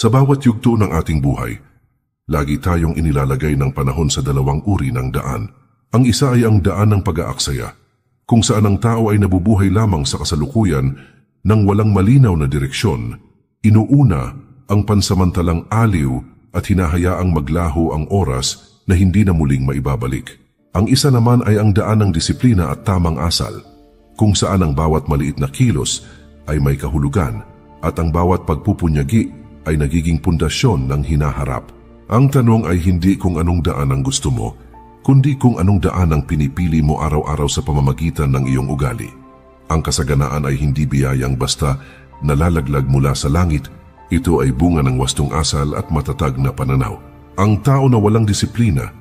Sa bawat yugto ng ating buhay, lagi tayong inilalagay ng panahon sa dalawang uri ng daan. Ang isa ay ang daan ng pag-aaksaya, kung saan ang tao ay nabubuhay lamang sa kasalukuyan ng walang malinaw na direksyon. Inuuna ang pansamantalang aliw at hinahayaang maglaho ang oras na hindi na muling maibabalik. Ang isa naman ay ang daan ng disiplina at tamang asal, kung saan ang bawat maliit na kilos ay may kahulugan at ang bawat pagpupunyagi ay nagiging pundasyon ng hinaharap. Ang tanong ay hindi kung anong daan ang gusto mo, kundi kung anong daan ang pinipili mo araw-araw sa pamamagitan ng iyong ugali. Ang kasaganaan ay hindi biyayang basta nalalaglag mula sa langit. Ito ay bunga ng wastong asal at matatag na pananaw. Ang tao na walang disiplina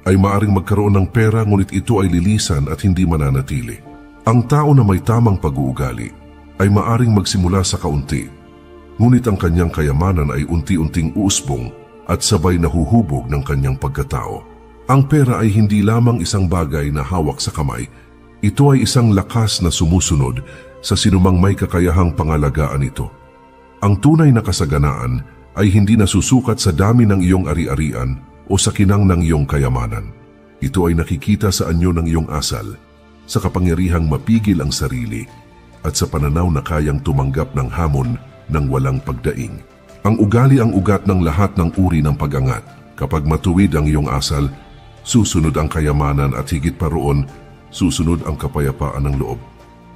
ay maaring magkaroon ng pera, ngunit ito ay lilisan at hindi mananatili. Ang tao na may tamang pag-uugali ay maaring magsimula sa kaunti, ngunit ang kanyang kayamanan ay unti-unting uusbong at sabay nahuhubog ng kanyang pagkatao. Ang pera ay hindi lamang isang bagay na hawak sa kamay. Ito ay isang lakas na sumusunod sa sinumang may kakayahang pangalagaan ito. Ang tunay na kasaganaan ay hindi nasusukat sa dami ng iyong ari-arian o sa kinang ng iyong kayamanan. Ito ay nakikita sa anyo ng iyong asal, sa kapangyarihang mapigil ang sarili, at sa pananaw na kayang tumanggap ng hamon ng walang pagdaing. Ang ugali ang ugat ng lahat ng uri ng pag-angat. Kapag matuwid ang iyong asal, susunod ang kayamanan at higit pa roon, susunod ang kapayapaan ng loob.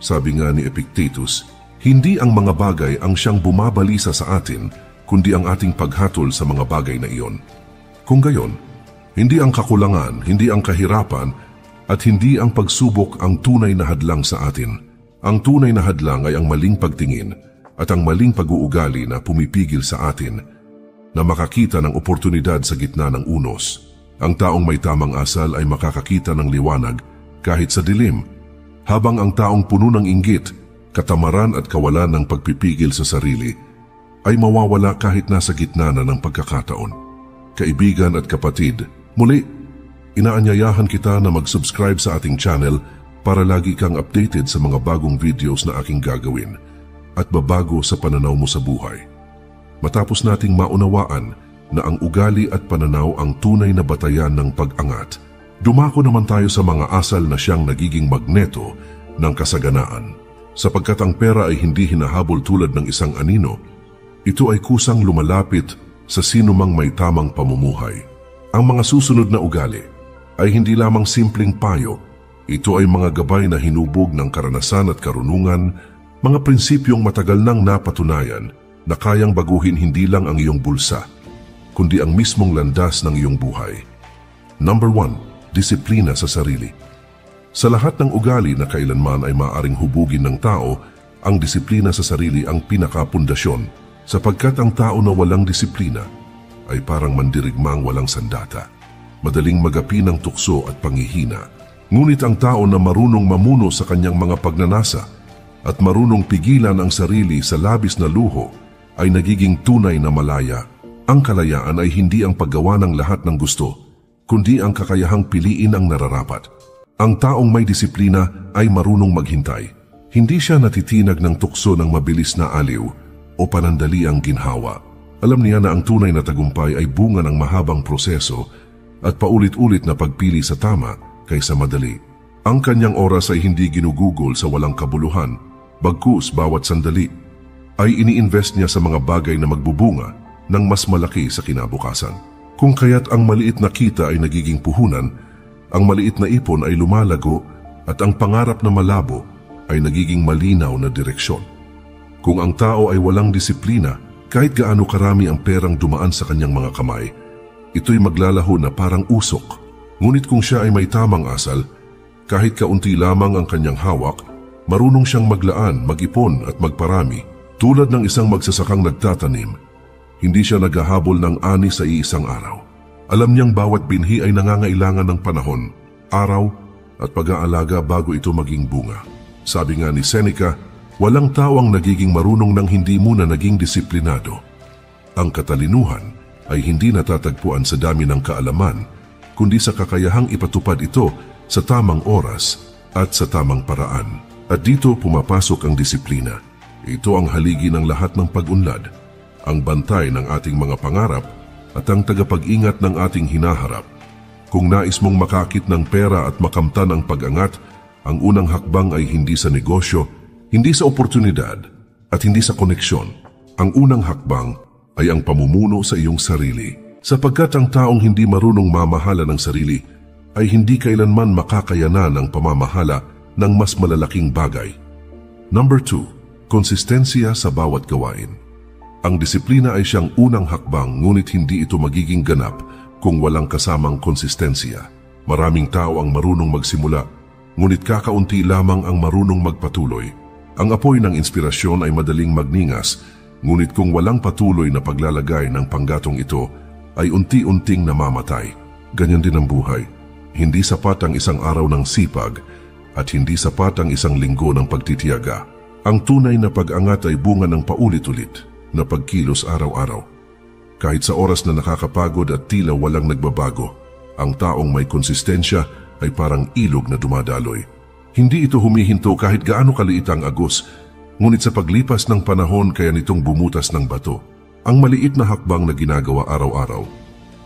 Sabi nga ni Epictetus, hindi ang mga bagay ang siyang bumabalisa sa atin, kundi ang ating paghatol sa mga bagay na iyon. Kung gayon, hindi ang kakulangan, hindi ang kahirapan, at hindi ang pagsubok ang tunay na hadlang sa atin. Ang tunay na hadlang ay ang maling pagtingin at ang maling pag-uugali na pumipigil sa atin na makakita ng oportunidad sa gitna ng unos. Ang taong may tamang asal ay makakakita ng liwanag kahit sa dilim, habang ang taong puno ng inggit, katamaran at kawalan ng pagpipigil sa sarili ay mawawala kahit nasa gitna na ng pagkakataon. Kaibigan at kapatid, muli, inaanyayahan kita na mag-subscribe sa ating channel para lagi kang updated sa mga bagong videos na aking gagawin at babago sa pananaw mo sa buhay. Matapos nating maunawaan na ang ugali at pananaw ang tunay na batayan ng pag-angat, dumako naman tayo sa mga asal na siyang nagiging magneto ng kasaganaan. Sapagkat ang pera ay hindi hinahabol tulad ng isang anino, ito ay kusang lumalapit sa sinumang may tamang pamumuhay. Ang mga susunod na ugali ay hindi lamang simpleng payo, ito ay mga gabay na hinubog ng karanasan at karunungan, mga prinsipyong matagal nang napatunayan na kayang baguhin hindi lang ang iyong bulsa, kundi ang mismong landas ng iyong buhay. Number 1, disiplina sa sarili. Sa lahat ng ugali na kailanman ay maaaring hubugin ng tao, ang disiplina sa sarili ang pinakapundasyon, sapagkat ang tao na walang disiplina ay parang mandirigmang walang sandata, madaling magapi ng tukso at panghihina. Ngunit ang tao na marunong mamuno sa kanyang mga pagnanasa at marunong pigilan ang sarili sa labis na luho ay nagiging tunay na malaya. Ang kalayaan ay hindi ang paggawa ng lahat ng gusto, kundi ang kakayahang piliin ang nararapat. Ang taong may disiplina ay marunong maghintay. Hindi siya natitinag ng tukso ng mabilis na aliw o panandaliang ginhawa. Alam niya na ang tunay na tagumpay ay bunga ng mahabang proseso at paulit-ulit na pagpili sa tama kaysa madali. Ang kanyang oras ay hindi ginugugol sa walang kabuluhan, bagkus bawat sandali ay ini-invest niya sa mga bagay na magbubunga ng mas malaki sa kinabukasan. Kung kaya't ang maliit na kita ay nagiging puhunan, ang maliit na ipon ay lumalago at ang pangarap na malabo ay nagiging malinaw na direksyon. Kung ang tao ay walang disiplina, kahit gaano karami ang perang dumaan sa kanyang mga kamay, ito'y maglalaho na parang usok. Ngunit kung siya ay may tamang asal, kahit kaunti lamang ang kanyang hawak, marunong siyang maglaan, mag-ipon at magparami. Tulad ng isang magsasakang nagtatanim, hindi siya naghahabol ng ani sa iisang araw. Alam niyang bawat binhi ay nangangailangan ng panahon, araw at pag-aalaga bago ito maging bunga. Sabi nga ni Seneca, walang tao ang nagiging marunong nang hindi muna naging disiplinado. Ang katalinuhan ay hindi natatagpuan sa dami ng kaalaman, kundi sa kakayahang ipatupad ito sa tamang oras at sa tamang paraan. At dito pumapasok ang disiplina. Ito ang haligi ng lahat ng pag-unlad. ang bantay ng ating mga pangarap at ang tagapag-ingat ng ating hinaharap. Kung nais mong makakit ng pera at makamtan ang pag-angat, ang unang hakbang ay hindi sa negosyo, hindi sa oportunidad, at hindi sa koneksyon. Ang unang hakbang ay ang pamumuno sa iyong sarili. Sapagkat ang taong hindi marunong mamahala ng sarili ay hindi kailanman makakayanan ng pamamahala ng mas malalaking bagay. Number 2, konsistensya sa bawat gawain. Ang disiplina ay siyang unang hakbang, ngunit hindi ito magiging ganap kung walang kasamang konsistensya. Maraming tao ang marunong magsimula, ngunit kakaunti lamang ang marunong magpatuloy. Ang apoy ng inspirasyon ay madaling magningas, ngunit kung walang patuloy na paglalagay ng panggatong ito, ay unti-unting namamatay. Ganyan din ang buhay. Hindi sapat ang isang araw ng sipag at hindi sapat ang isang linggo ng pagtitiyaga. Ang tunay na pag-angat ay bunga ng paulit-ulit na pagkilos araw-araw. Kahit sa oras na nakakapagod at tila walang nagbabago, ang taong may konsistensya ay parang ilog na dumadaloy. Hindi ito humihinto kahit gaano kaliit ang agos, ngunit sa paglipas ng panahon kaya nitong bumutas ng bato. Ang maliit na hakbang na ginagawa araw-araw,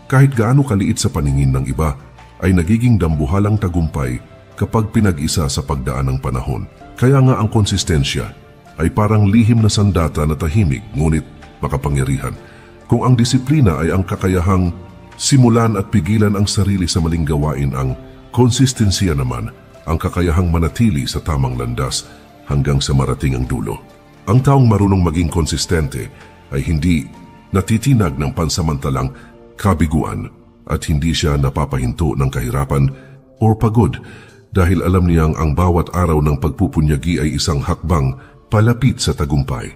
kahit gaano kaliit sa paningin ng iba, ay nagiging dambuhalang tagumpay kapag pinag-isa sa pagdaan ng panahon. Kaya nga ang konsistensya ay parang lihim na sandata na tahimik ngunit makapangyarihan. Kung ang disiplina ay ang kakayahang simulan at pigilan ang sarili sa maling gawain, ang konsistensya naman ang kakayahang manatili sa tamang landas hanggang sa marating ang dulo. Ang taong marunong maging konsistente ay hindi natitinag ng pansamantalang kabiguan at hindi siya napapahinto ng kahirapan o pagod dahil alam niyang ang bawat araw ng pagpupunyagi ay isang hakbang palapit sa tagumpay.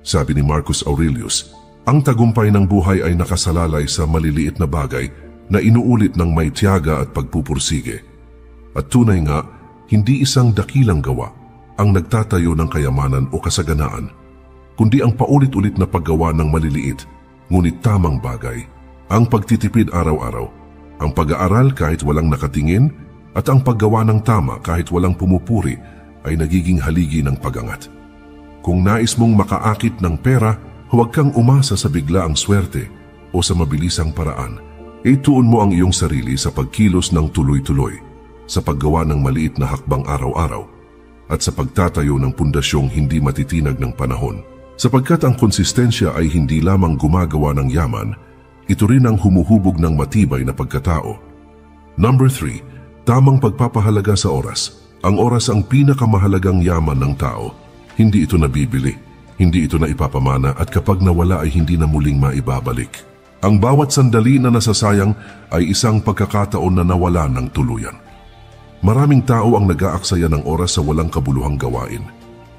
Sabi ni Marcus Aurelius, ang tagumpay ng buhay ay nakasalalay sa maliliit na bagay na inuulit ng may tiyaga at pagpupursige. At tunay nga, hindi isang dakilang gawa ang nagtatayo ng kayamanan o kasaganaan, kundi ang paulit-ulit na paggawa ng maliliit, ngunit tamang bagay. Ang pagtitipid araw-araw, ang pag-aaral kahit walang nakatingin, at ang paggawa ng tama kahit walang pumupuri ay nagiging haligi ng pag-angat. Kung nais mong makaakit ng pera, huwag kang umasa sa biglaang swerte o sa mabilisang paraan. Ituon mo ang iyong sarili sa pagkilos ng tuloy-tuloy, sa paggawa ng maliit na hakbang araw-araw, at sa pagtatayo ng pundasyong hindi matitinag ng panahon. Sapagkat ang konsistensya ay hindi lamang gumagawa ng yaman, ito rin ang humuhubog ng matibay na pagkatao. Number 3, tamang pagpapahalaga sa oras. Ang oras ang pinakamahalagang yaman ng tao. Hindi ito nabibili, hindi ito naipapamana, at kapag nawala ay hindi na muling maibabalik. Ang bawat sandali na nasasayang ay isang pagkakataon na nawala ng tuluyan. Maraming tao ang nag-aaksaya ng oras sa walang kabuluhang gawain,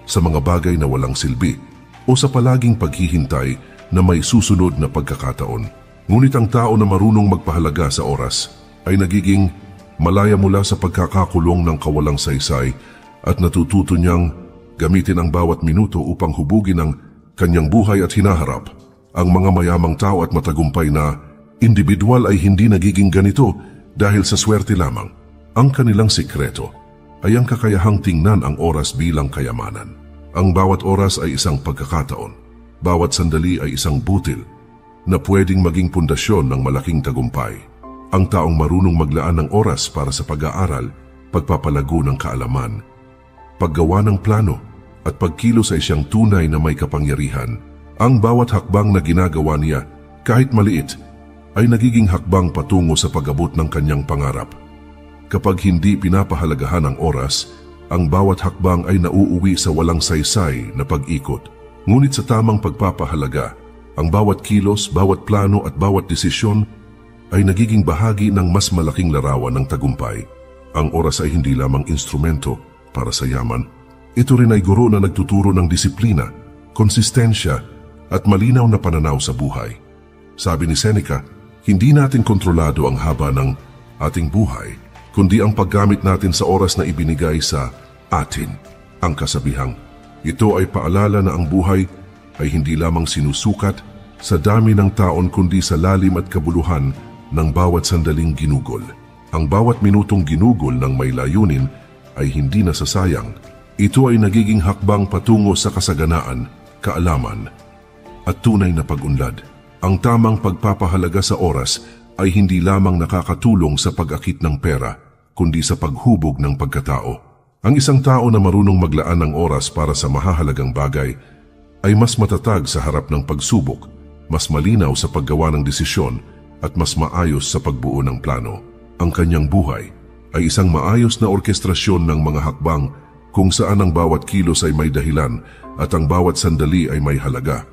sa mga bagay na walang silbi, o sa palaging paghihintay na may susunod na pagkakataon. Ngunit ang tao na marunong magpahalaga sa oras ay nagiging malaya mula sa pagkakakulong ng kawalang saysay at natututo niyang gamitin ang bawat minuto upang hubugin ang kanyang buhay at hinaharap. Ang mga mayamang tao at matagumpay na individual ay hindi nagiging ganito dahil sa swerte lamang. Ang kanilang sikreto ay ang kakayahang tingnan ang oras bilang kayamanan. Ang bawat oras ay isang pagkakataon. Bawat sandali ay isang butil na pwedeng maging pundasyon ng malaking tagumpay. Ang taong marunong maglaan ng oras para sa pag-aaral, pagpapalago ng kaalaman, paggawa ng plano, at pagkilos ay siyang tunay na may kapangyarihan. Ang bawat hakbang na ginagawa niya, kahit maliit, ay nagiging hakbang patungo sa pag-abot ng kanyang pangarap. Kapag hindi pinapahalagahan ang oras, ang bawat hakbang ay nauuwi sa walang saysay na pag-ikot. Ngunit sa tamang pagpapahalaga, ang bawat kilos, bawat plano at bawat desisyon ay nagiging bahagi ng mas malaking larawan ng tagumpay. Ang oras ay hindi lamang instrumento para sa yaman. Ito rin ay guro na nagtuturo ng disiplina, konsistensya at malinaw na pananaw sa buhay. Sabi ni Seneca, hindi natin kontrolado ang haba ng ating buhay, kundi ang paggamit natin sa oras na ibinigay sa atin. Ang kasabihang, ito ay paalala na ang buhay ay hindi lamang sinusukat sa dami ng taon kundi sa lalim at kabuluhan ng bawat sandaling ginugol. Ang bawat minutong ginugol ng may layunin ay hindi nasasayang. Ito ay nagiging hakbang patungo sa kasaganaan, kaalaman, at tunay na pag-unlad. Ang tamang pagpapahalaga sa oras ay hindi lamang nakakatulong sa pag-akit ng pera, kundi sa paghubog ng pagkatao. Ang isang tao na marunong maglaan ng oras para sa mahahalagang bagay ay mas matatag sa harap ng pagsubok, mas malinaw sa paggawa ng desisyon at mas maayos sa pagbuo ng plano. Ang kanyang buhay ay isang maayos na orkestrasyon ng mga hakbang kung saan ang bawat kilos ay may dahilan at ang bawat sandali ay may halaga.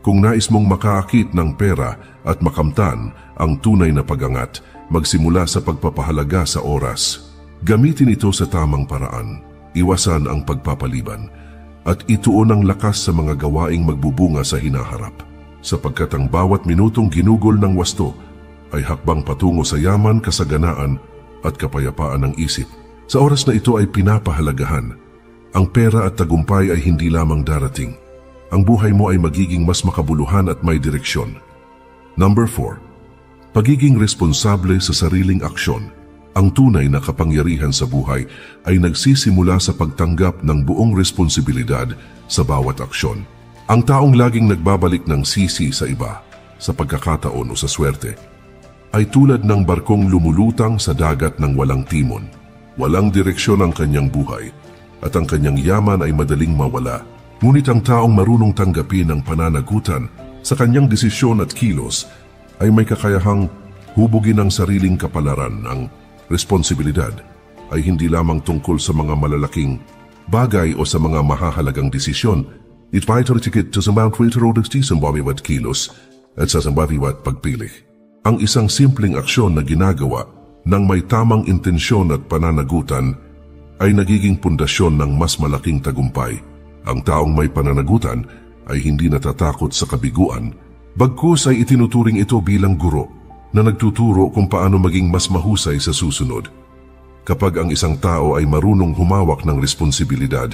Kung nais mong makaakit ng pera at makamtan ang tunay na pag-angat, magsimula sa pagpapahalaga sa oras. Gamitin ito sa tamang paraan, iwasan ang pagpapaliban, at ituon ang lakas sa mga gawaing magbubunga sa hinaharap. Sapagkat ang bawat minutong ginugol ng wasto ay hakbang patungo sa yaman, kasaganaan at kapayapaan ng isip. Sa oras na ito ay pinapahalagahan. Ang pera at tagumpay ay hindi lamang darating. Ang buhay mo ay magiging mas makabuluhan at may direksyon. Number 4. Pagiging responsable sa sariling aksyon. Ang tunay na kapangyarihan sa buhay ay nagsisimula sa pagtanggap ng buong responsibilidad sa bawat aksyon. Ang taong laging nagbabalik ng sisi sa iba, sa pagkakataon o sa swerte, ay tulad ng barkong lumulutang sa dagat ng walang timon. Walang direksyon ang kanyang buhay at ang kanyang yaman ay madaling mawala. Ngunit ang taong marunong tanggapin ang pananagutan sa kanyang desisyon at kilos ay may kakayahang hubugin ang sariling kapalaran. Ang responsibilidad ay hindi lamang tungkol sa mga malalaking bagay o sa mga mahahalagang desisyon. Ito ay titikit sa Mount Ritero sa bawat kilos at sa bawat pagpili. Ang isang simpleng aksyon na ginagawa ng may tamang intensyon at pananagutan ay nagiging pundasyon ng mas malaking tagumpay. Ang taong may pananagutan ay hindi natatakot sa kabiguan, bagkus ay itinuturing ito bilang guro na nagtuturo kung paano maging mas mahusay sa susunod. Kapag ang isang tao ay marunong humawak ng responsibilidad,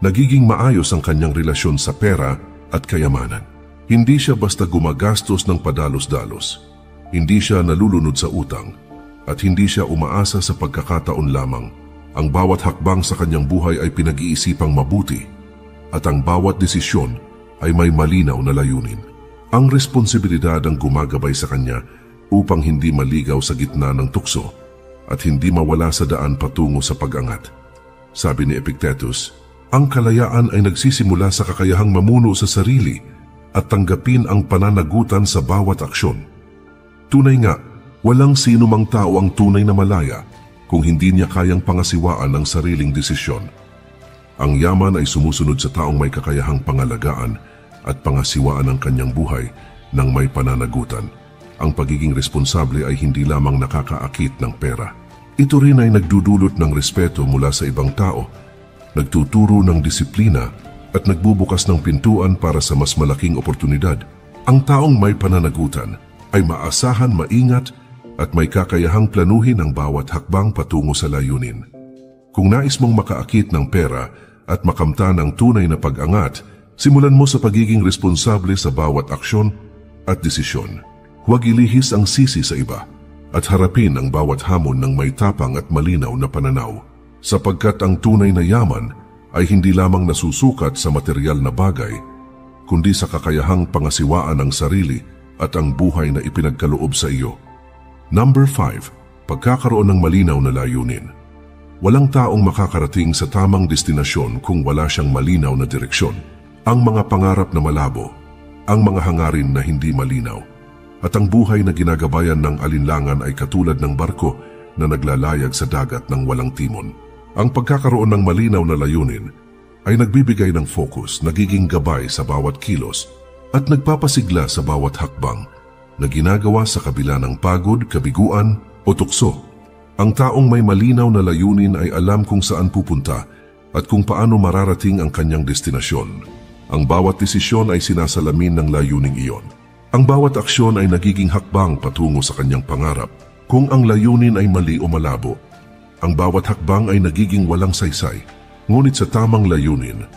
nagiging maayos ang kanyang relasyon sa pera at kayamanan. Hindi siya basta gumagastos ng padalos-dalos. Hindi siya nalulunod sa utang at hindi siya umaasa sa pagkakataon lamang. Ang bawat hakbang sa kanyang buhay ay pinag-iisipang mabuti at ang bawat desisyon ay may malinaw na layunin. Ang responsibilidad ang gumagabay sa kanya upang hindi maligaw sa gitna ng tukso at hindi mawala sa daan patungo sa pag-angat. Sabi ni Epictetus, ang kalayaan ay nagsisimula sa kakayahang mamuno sa sarili at tanggapin ang pananagutan sa bawat aksyon. Tunay nga, walang sino mang tao ang tunay na malaya kung hindi niya kayang pangasiwaan ang sariling desisyon. Ang yaman ay sumusunod sa taong may kakayahang pangalagaan at pangasiwaan ang kanyang buhay ng may pananagutan. Ang pagiging responsable ay hindi lamang nakakaakit ng pera. Ito rin ay nagdudulot ng respeto mula sa ibang tao, nagtuturo ng disiplina at nagbubukas ng pintuan para sa mas malaking oportunidad. Ang taong may pananagutan ay maasahan, maingat at may kakayahang planuhin ang bawat hakbang patungo sa layunin. Kung nais mong makaakit ng pera at makamtan ang tunay na pag-angat, simulan mo sa pagiging responsable sa bawat aksyon at desisyon. Huwag ilihis ang sisi sa iba at harapin ang bawat hamon ng may tapang at malinaw na pananaw. Sapagkat ang tunay na yaman ay hindi lamang nasusukat sa material na bagay, kundi sa kakayahang pangasiwaan ang sarili at ang buhay na ipinagkaloob sa iyo. Number 5. Pagkakaroon ng malinaw na layunin. Walang taong makakarating sa tamang destinasyon kung wala siyang malinaw na direksyon. Ang mga pangarap na malabo, ang mga hangarin na hindi malinaw, at ang buhay na ginagabayan ng alinlangan ay katulad ng barko na naglalayag sa dagat ng walang timon. Ang pagkakaroon ng malinaw na layunin ay nagbibigay ng focus, nagiging gabay sa bawat kilos, at nagpapasigla sa bawat hakbang na ginagawa sa kabila ng pagod, kabiguan o tukso. Ang taong may malinaw na layunin ay alam kung saan pupunta at kung paano mararating ang kanyang destinasyon. Ang bawat desisyon ay sinasalamin ng layuning iyon. Ang bawat aksyon ay nagiging hakbang patungo sa kanyang pangarap. Kung ang layunin ay mali o malabo, ang bawat hakbang ay nagiging walang saysay. Ngunit sa tamang layunin,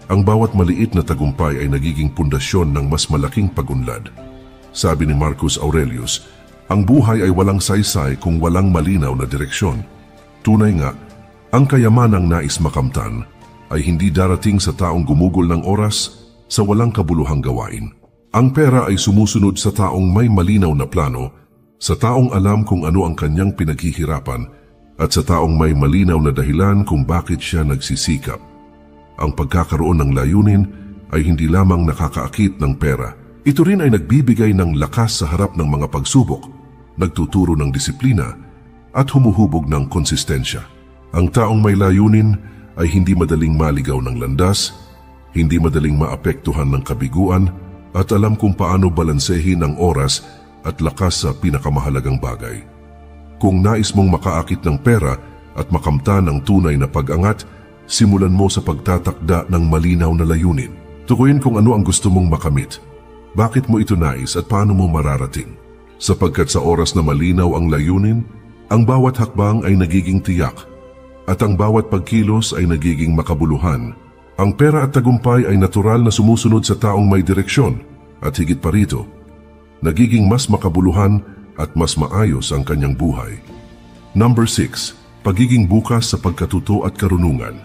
ang bawat maliit na tagumpay ay nagiging pundasyon ng mas malaking pag-unlad. Sabi ni Marcus Aurelius, ang buhay ay walang saysay kung walang malinaw na direksyon. Tunay nga, ang kayamanang nais makamtan ay hindi darating sa taong gumugol ng oras sa walang kabuluhang gawain. Ang pera ay sumusunod sa taong may malinaw na plano, sa taong alam kung ano ang kanyang pinaghihirapan, at sa taong may malinaw na dahilan kung bakit siya nagsisikap. Ang pagkakaroon ng layunin ay hindi lamang nakakaakit ng pera. Ito rin ay nagbibigay ng lakas sa harap ng mga pagsubok, nagtuturo ng disiplina, at humuhubog ng konsistensya. Ang taong may layunin ay hindi madaling maligaw ng landas, hindi madaling maapektuhan ng kabiguan, at alam kung paano balansehin ang oras at lakas sa pinakamahalagang bagay. Kung nais mong makaakit ng pera at makamtan ang tunay na pag-angat, simulan mo sa pagtatakda ng malinaw na layunin. Tukuyin kung ano ang gusto mong makamit, bakit mo ito nais at paano mo mararating. Sapagkat sa oras na malinaw ang layunin, ang bawat hakbang ay nagiging tiyak at ang bawat pagkilos ay nagiging makabuluhan. Ang pera at tagumpay ay natural na sumusunod sa taong may direksyon at higit pa rito, nagiging mas makabuluhan at mas maayos ang kanyang buhay. Number 6. Pagiging bukas sa pagkatuto at karunungan.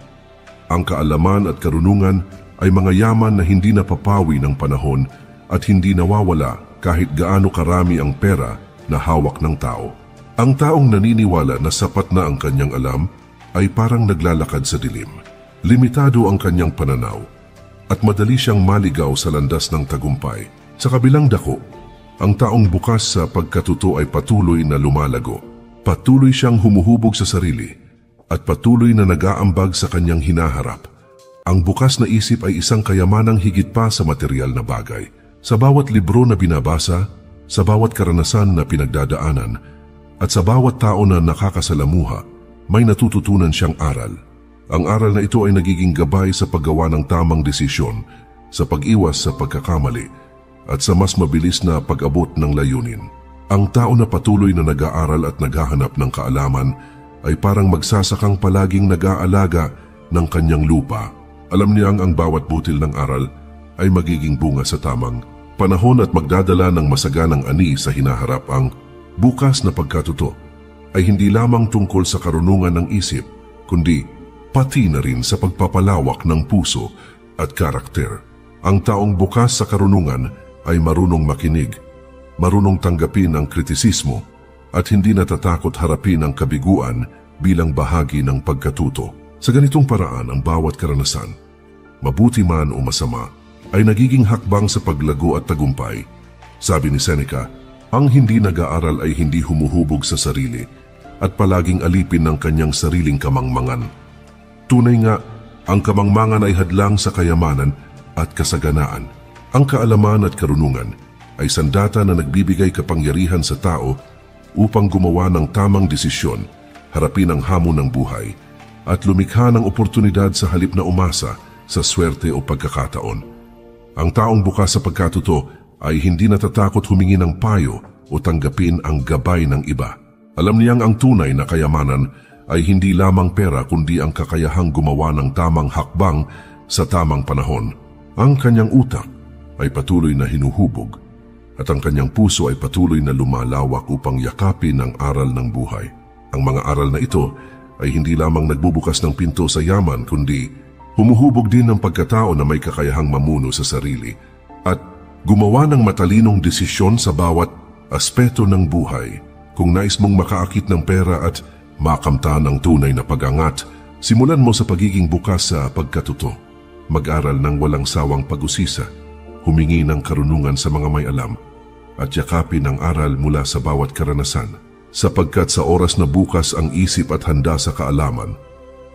Ang kaalaman at karunungan ay mga yaman na hindi napapawi ng panahon at hindi nawawala kahit gaano karami ang pera na hawak ng tao. Ang taong naniniwala na sapat na ang kanyang alam ay parang naglalakad sa dilim. Limitado ang kanyang pananaw at madali siyang maligaw sa landas ng tagumpay. Sa kabilang dako, ang taong bukas sa pagkatuto ay patuloy na lumalago. Patuloy siyang humuhubog sa sarili at patuloy na nag-aambag sa kanyang hinaharap. Ang bukas na isip ay isang kayamanang higit pa sa material na bagay. Sa bawat libro na binabasa, sa bawat karanasan na pinagdadaanan, at sa bawat tao na nakakasalamuha, may natututunan siyang aral. Ang aral na ito ay nagiging gabay sa paggawa ng tamang desisyon, sa pag-iwas sa pagkakamali, at sa mas mabilis na pag-abot ng layunin. Ang tao na patuloy na nag-aaral at naghahanap ng kaalaman ay parang magsasakang palaging nag-aalaga ng kanyang lupa. Alam niyang ang bawat butil ng aral ay magiging bunga sa tamang panahon at magdadala ng masaganang ani sa hinaharap. Ang bukas na pagkatuto ay hindi lamang tungkol sa karunungan ng isip, kundi pati na rin sa pagpapalawak ng puso at karakter. Ang taong bukas sa karunungan ay marunong makinig, marunong tanggapin ang kritisismo, at hindi natatakot harapin ang kabiguan bilang bahagi ng pagkatuto. Sa ganitong paraan, ang bawat karanasan, mabuti man o masama, ay nagiging hakbang sa paglago at tagumpay. Sabi ni Seneca, ang hindi nag-aaral ay hindi humuhubog sa sarili at palaging alipin ng kanyang sariling kamangmangan. Tunay nga, ang kamangmangan ay hadlang sa kayamanan at kasaganaan. Ang kaalaman at karunungan ay sandata na nagbibigay kapangyarihan sa tao upang gumawa ng tamang desisyon, harapin ang hamon ng buhay, at lumikha ng oportunidad sa halip na umasa sa swerte o pagkakataon. Ang taong bukas sa pagkatuto ay hindi natatakot humingi ng payo o tanggapin ang gabay ng iba. Alam niyang ang tunay na kayamanan ay hindi lamang pera kundi ang kakayahang gumawa ng tamang hakbang sa tamang panahon. Ang kanyang utak ay patuloy na hinuhubog at ang kanyang puso ay patuloy na lumalawak upang yakapin ang aral ng buhay. Ang mga aral na ito ay hindi lamang nagbubukas ng pinto sa yaman kundi humuhubog din ng pagkatao na may kakayahang mamuno sa sarili at gumawa ng matalinong desisyon sa bawat aspeto ng buhay. Kung nais mong makaakit ng pera at makamtan ang tunay na pag-angat, simulan mo sa pagiging bukas sa pagkatuto. Mag-aral ng walang sawang pag-usisa, humingi ng karunungan sa mga may alam, at yakapin ang aral mula sa bawat karanasan. Sapagkat sa oras na bukas ang isip at handa sa kaalaman,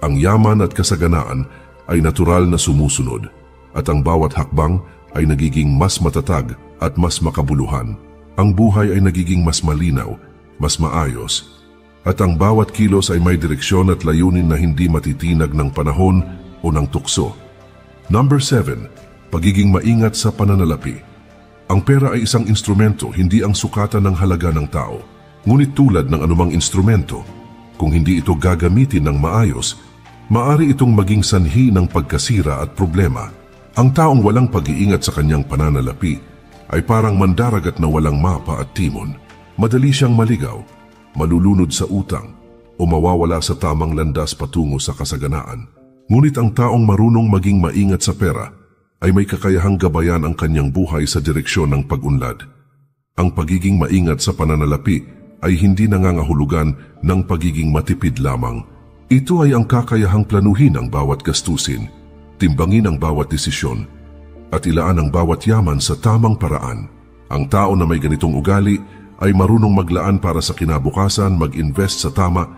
ang yaman at kasaganaan ay natural na sumusunod, at ang bawat hakbang ay nagiging mas matatag at mas makabuluhan. Ang buhay ay nagiging mas malinaw, mas maayos, at ang bawat kilos ay may direksyon at layunin na hindi matitinag ng panahon o ng tukso. Number 7. Pagiging maingat sa pananalapi. Ang pera ay isang instrumento, hindi ang sukatan ng halaga ng tao. Ngunit tulad ng anumang instrumento, kung hindi ito gagamitin ng maayos, maari itong maging sanhi ng pagkasira at problema. Ang taong walang pag-iingat sa kanyang pananalapi ay parang mandaragat na walang mapa at timon. Madali siyang maligaw, malulunod sa utang, o mawawala sa tamang landas patungo sa kasaganaan. Ngunit ang taong marunong maging maingat sa pera ay may kakayahang gabayan ang kanyang buhay sa direksyon ng pag-unlad. Ang pagiging maingat sa pananalapi ay hindi nangangahulugan ng pagiging matipid lamang. Ito ay ang kakayahang planuhin ang bawat gastusin, timbangin ang bawat desisyon, at ilaan ang bawat yaman sa tamang paraan. Ang tao na may ganitong ugali ay marunong maglaan para sa kinabukasan, mag-invest sa tama,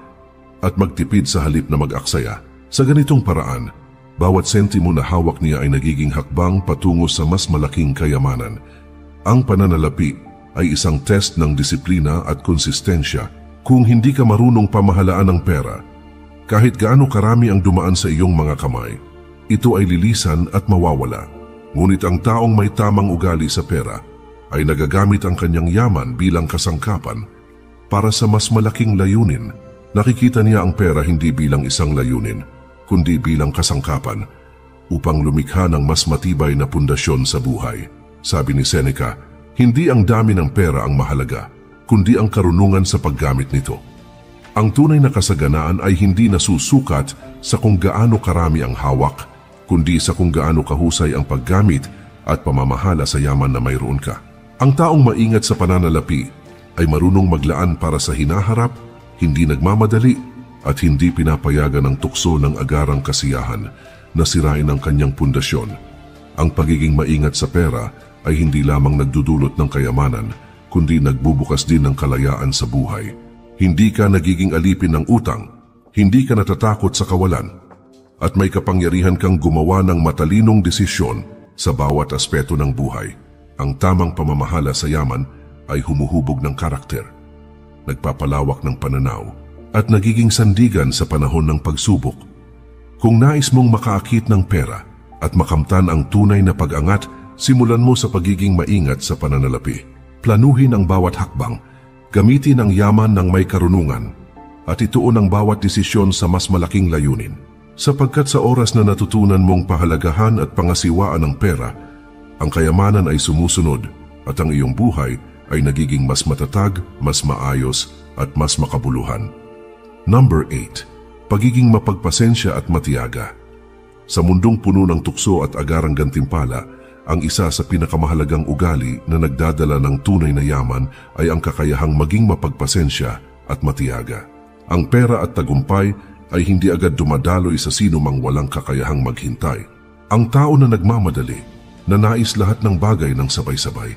at magtipid sa halip na mag-aksaya. Sa ganitong paraan, bawat sentimo na hawak niya ay nagiging hakbang patungo sa mas malaking kayamanan. Ang pananalapi ay isang test ng disiplina at konsistensya. Kung hindi ka marunong pamahalaan ng pera, kahit gaano karami ang dumaan sa iyong mga kamay, ito ay lilisan at mawawala. Ngunit ang taong may tamang ugali sa pera ay nagagamit ang kanyang yaman bilang kasangkapan para sa mas malaking layunin. Nakikita niya ang pera hindi bilang isang layunin, kundi bilang kasangkapan upang lumikha ng mas matibay na pundasyon sa buhay. Sabi ni Seneca, hindi ang dami ng pera ang mahalaga, kundi ang karunungan sa paggamit nito. Ang tunay na kasaganaan ay hindi nasusukat sa kung gaano karami ang hawak, kundi sa kung gaano kahusay ang paggamit at pamamahala sa yaman na mayroon ka. Ang taong maingat sa pananalapi ay marunong maglaan para sa hinaharap, hindi nagmamadali at hindi pinapayagan ng tukso ng agarang kasiyahan na sirain ang kanyang pundasyon. Ang pagiging maingat sa pera ay hindi lamang nagdudulot ng kayamanan, kundi nagbubukas din ng kalayaan sa buhay. Hindi ka nagiging alipin ng utang, hindi ka natatakot sa kawalan, at may kapangyarihan kang gumawa ng matalinong desisyon sa bawat aspeto ng buhay. Ang tamang pamamahala sa yaman ay humuhubog ng karakter, nagpapalawak ng pananaw, at nagiging sandigan sa panahon ng pagsubok. Kung nais mong makaakit ng pera at makamtan ang tunay na pag-angat, simulan mo sa pagiging maingat sa pananalapi. Planuhin ang bawat hakbang, gamitin ang yaman ng may karunungan, at ituon ang bawat desisyon sa mas malaking layunin. Sapagkat sa oras na natutunan mong pahalagahan at pangasiwaan ng pera, ang kayamanan ay sumusunod at ang iyong buhay ay nagiging mas matatag, mas maayos at mas makabuluhan. Number 8. Pagiging mapagpasensya at matiyaga. Sa mundong puno ng tukso at agarang gantimpala, ang isa sa pinakamahalagang ugali na nagdadala ng tunay na yaman ay ang kakayahang maging mapagpasensya at matiyaga. Ang pera at tagumpay ay hindi agad dumadaloy sa sino mang walang kakayahang maghintay. Ang tao na nagmamadali, na nais lahat ng bagay ng sabay-sabay,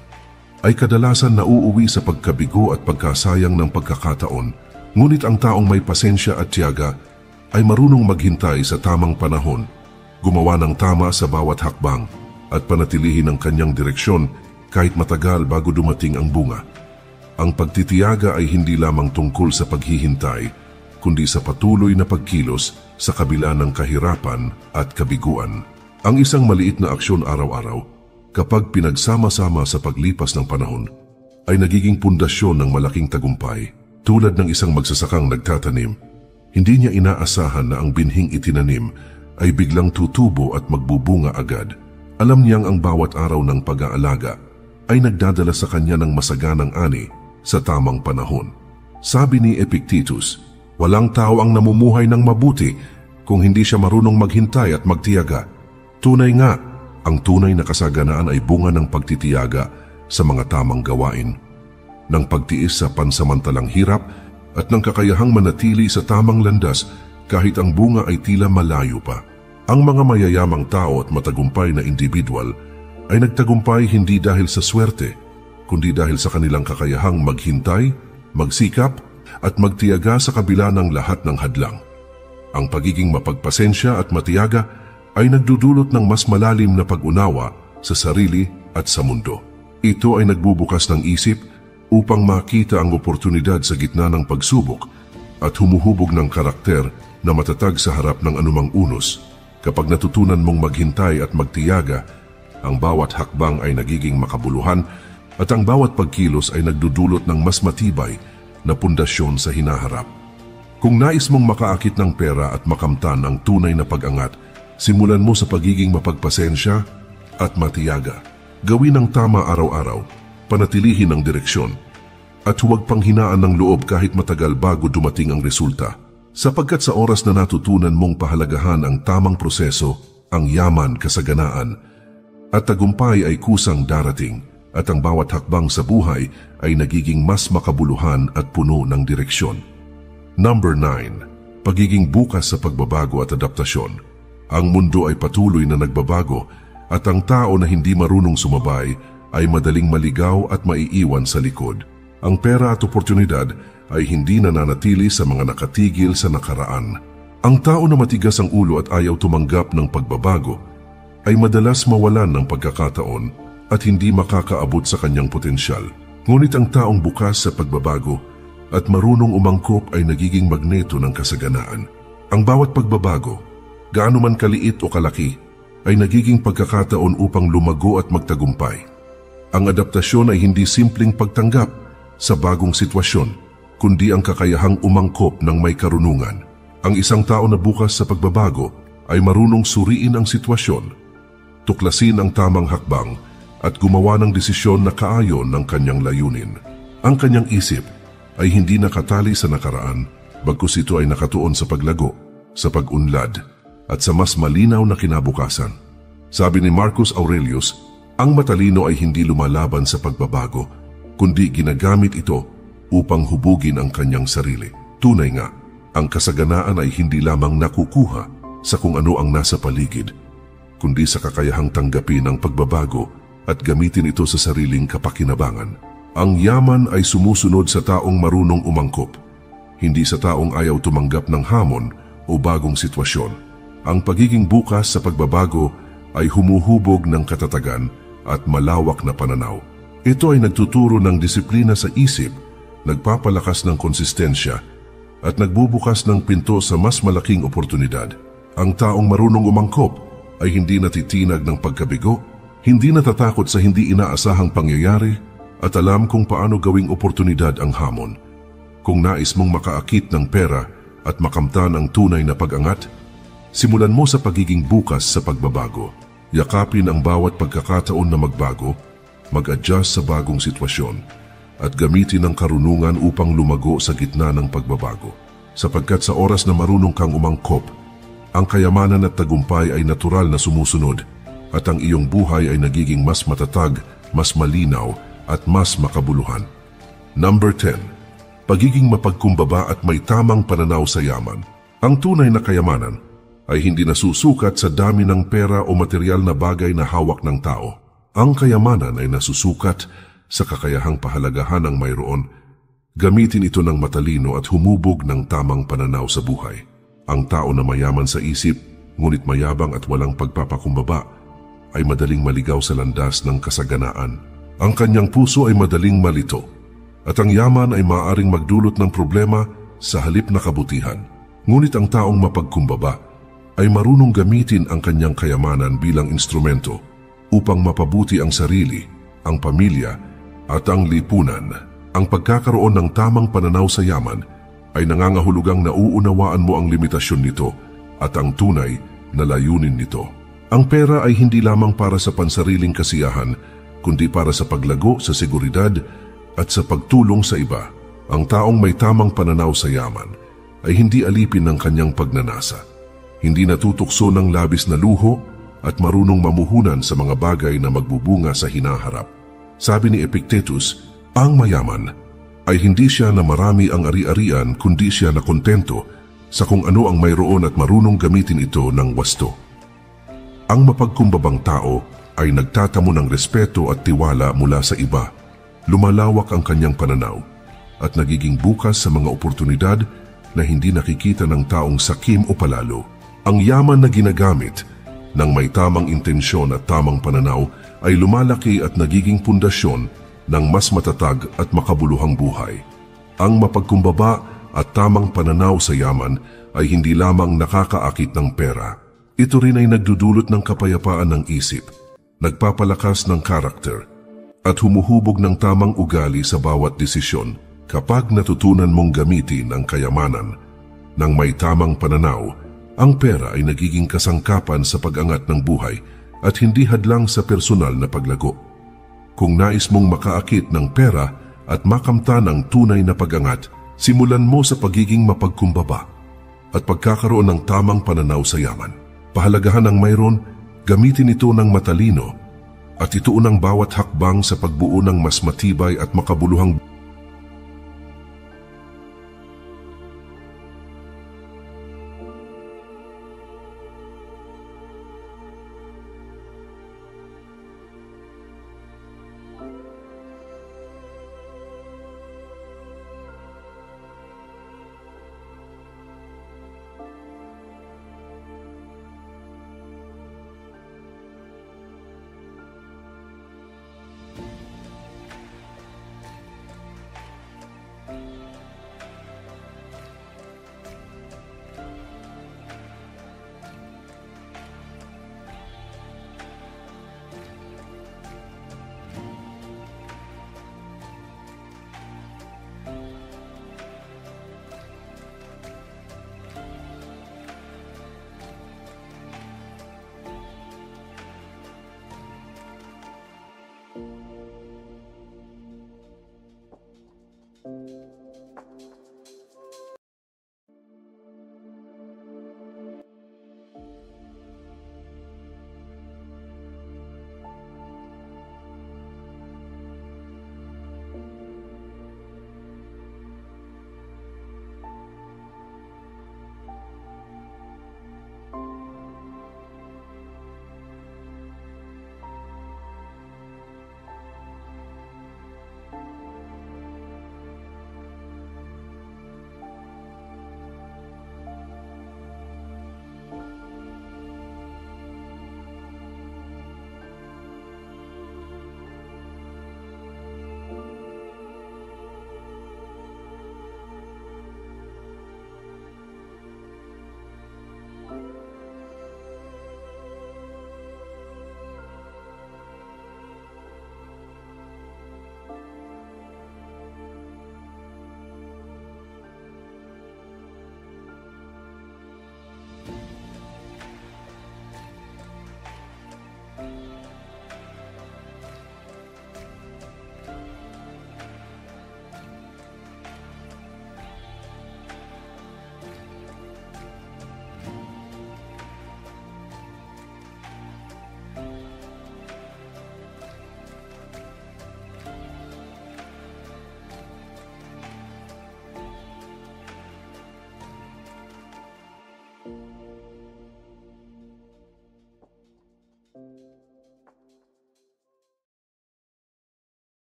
ay kadalasan nauuwi sa pagkabigo at pagkasayang ng pagkakataon. Ngunit ang taong may pasensya at tiyaga ay marunong maghintay sa tamang panahon, gumawa ng tama sa bawat hakbang, at panatilihin ang kanyang direksyon kahit matagal bago dumating ang bunga. Ang pagtitiyaga ay hindi lamang tungkol sa paghihintay, kundi sa patuloy na pagkilos sa kabila ng kahirapan at kabiguan. Ang isang maliit na aksyon araw-araw, kapag pinagsama-sama sa paglipas ng panahon, ay nagiging pundasyon ng malaking tagumpay. Tulad ng isang magsasakang nagtatanim, hindi niya inaasahan na ang binhing itinanim ay biglang tutubo at magbubunga agad. Alam niyang ang bawat araw ng pag-aalaga ay nagdadala sa kanya ng masaganang ani sa tamang panahon. Sabi ni Epictetus, walang tao ang namumuhay ng mabuti kung hindi siya marunong maghintay at magtiyaga. Tunay nga, ang tunay na kasaganaan ay bunga ng pagtitiyaga sa mga tamang gawain, ng pagtiis sa pansamantalang hirap at ng kakayahang manatili sa tamang landas kahit ang bunga ay tila malayo pa. Ang mga mayayamang tao at matagumpay na individual ay nagtagumpay hindi dahil sa swerte, kundi dahil sa kanilang kakayahang maghintay, magsikap at magtiyaga sa kabila ng lahat ng hadlang. Ang pagiging mapagpasensya at matiyaga ay nagdudulot ng mas malalim na pag-unawa sa sarili at sa mundo. Ito ay nagbubukas ng isip upang makita ang oportunidad sa gitna ng pagsubok at humuhubog ng karakter na matatag sa harap ng anumang unos. Kapag natutunan mong maghintay at magtiyaga, ang bawat hakbang ay nagiging makabuluhan at ang bawat pagkilos ay nagdudulot ng mas matibay na pundasyon sa hinaharap. Kung nais mong makaakit ng pera at makamtan ang tunay na pag-angat, simulan mo sa pagiging mapagpasensya at matiyaga. Gawin ang tama araw-araw, panatilihin ang direksyon, at huwag panghinaan ng loob kahit matagal bago dumating ang resulta. Sapagkat sa oras na natutunan mong pahalagahan ang tamang proseso, ang yaman, kasaganaan, at tagumpay ay kusang darating at ang bawat hakbang sa buhay ay nagiging mas makabuluhan at puno ng direksyon. Number 9. Pagiging bukas sa pagbabago at adaptasyon. Ang mundo ay patuloy na nagbabago at ang tao na hindi marunong sumabay ay madaling maligaw at maiiwan sa likod. Ang pera at oportunidad ay hindi nananatili sa mga nakatigil sa nakaraan. Ang tao na matigas ang ulo at ayaw tumanggap ng pagbabago ay madalas mawalan ng pagkakataon at hindi makakaabot sa kanyang potensyal. Ngunit ang taong bukas sa pagbabago at marunong umangkop ay nagiging magneto ng kasaganaan. Ang bawat pagbabago, gaano man kaliit o kalaki, ay nagiging pagkakataon upang lumago at magtagumpay. Ang adaptasyon ay hindi simpleng pagtanggap sa bagong sitwasyon, kundi ang kakayahang umangkop ng may karunungan. Ang isang tao na bukas sa pagbabago ay marunong suriin ang sitwasyon, tuklasin ang tamang hakbang at gumawa ng desisyon na kaayon ng kanyang layunin. Ang kanyang isip ay hindi nakatali sa nakaraan, bagkus ito ay nakatuon sa paglago, sa pag-unlad at sa mas malinaw na kinabukasan. Sabi ni Marcus Aurelius, ang matalino ay hindi lumalaban sa pagbabago, kundi ginagamit ito upang hubugin ang kanyang sarili. Tunay nga, ang kasaganaan ay hindi lamang nakukuha sa kung ano ang nasa paligid, kundi sa kakayahang tanggapin ang pagbabago at gamitin ito sa sariling kapakinabangan. Ang yaman ay sumusunod sa taong marunong umangkop, hindi sa taong ayaw tumanggap ng hamon o bagong sitwasyon. Ang pagiging bukas sa pagbabago ay humuhubog ng katatagan at malawak na pananaw. Ito ay nagtuturo ng disiplina sa isip, nagpapalakas ng konsistensya at nagbubukas ng pinto sa mas malaking oportunidad. Ang taong marunong umangkop ay hindi natitinag ng pagkabigo, hindi natatakot sa hindi inaasahang pangyayari at alam kung paano gawing oportunidad ang hamon. Kung nais mong makaakit ng pera at makamtan ang tunay na pag-angat, simulan mo sa pagiging bukas sa pagbabago. Yakapin ang bawat pagkakataon na magbago, mag-adjust sa bagong sitwasyon, at gamitin ang karunungan upang lumago sa gitna ng pagbabago. Sapagkat sa oras na marunong kang umangkop, ang kayamanan at tagumpay ay natural na sumusunod at ang iyong buhay ay nagiging mas matatag, mas malinaw at mas makabuluhan. Number 10. Pagiging mapagkumbaba at may tamang pananaw sa yaman. Ang tunay na kayamanan ay hindi nasusukat sa dami ng pera o material na bagay na hawak ng tao. Ang kayamanan ay nasusukat sa kakayahang pahalagahan ng mayroon, gamitin ito ng matalino at humubog ng tamang pananaw sa buhay. Ang tao na mayaman sa isip, ngunit mayabang at walang pagpapakumbaba, ay madaling maligaw sa landas ng kasaganaan. Ang kanyang puso ay madaling malito, at ang yaman ay maaaring magdulot ng problema sa halip na kabutihan. Ngunit ang taong mapagkumbaba ay marunong gamitin ang kanyang kayamanan bilang instrumento upang mapabuti ang sarili, ang pamilya, at ang lipunan. Ang pagkakaroon ng tamang pananaw sa yaman ay nangangahulugang nauunawaan mo ang limitasyon nito at ang tunay na layunin nito. Ang pera ay hindi lamang para sa pansariling kasiyahan, kundi para sa paglago sa seguridad at sa pagtulong sa iba. Ang taong may tamang pananaw sa yaman ay hindi alipin ng kanyang pagnanasa, hindi natutukso ng labis na luho at marunong mamuhunan sa mga bagay na magbubunga sa hinaharap. Sabi ni Epictetus, ang mayaman ay hindi siya na marami ang ari-arian kundi siya na kontento sa kung ano ang mayroon at marunong gamitin ito ng wasto. Ang mapagkumbabang tao ay nagtatamo ng respeto at tiwala mula sa iba. Lumalawak ang kanyang pananaw at nagiging bukas sa mga oportunidad na hindi nakikita ng taong sakim o palalo. Ang yaman na ginagamit ng may tamang intensyon at tamang pananaw ay lumalaki at nagiging pundasyon ng mas matatag at makabuluhang buhay. Ang mapagkumbaba at tamang pananaw sa yaman ay hindi lamang nakakaakit ng pera. Ito rin ay nagdudulot ng kapayapaan ng isip, nagpapalakas ng karakter, at humuhubog ng tamang ugali sa bawat desisyon. Kapag natutunan mong gamitin ang kayamanan ng may tamang pananaw, ang pera ay nagiging kasangkapan sa pag-angat ng buhay at hindi hadlang sa personal na paglago. Kung nais mong makaakit ng pera at makamtan ang tunay na pag-angat, simulan mo sa pagiging mapagkumbaba at pagkakaroon ng tamang pananaw sa yaman. Pahalagahan ang mayroon, gamitin ito ng matalino at ituon ang bawat hakbang sa pagbuo ng mas matibay at makabuluhang Thank you.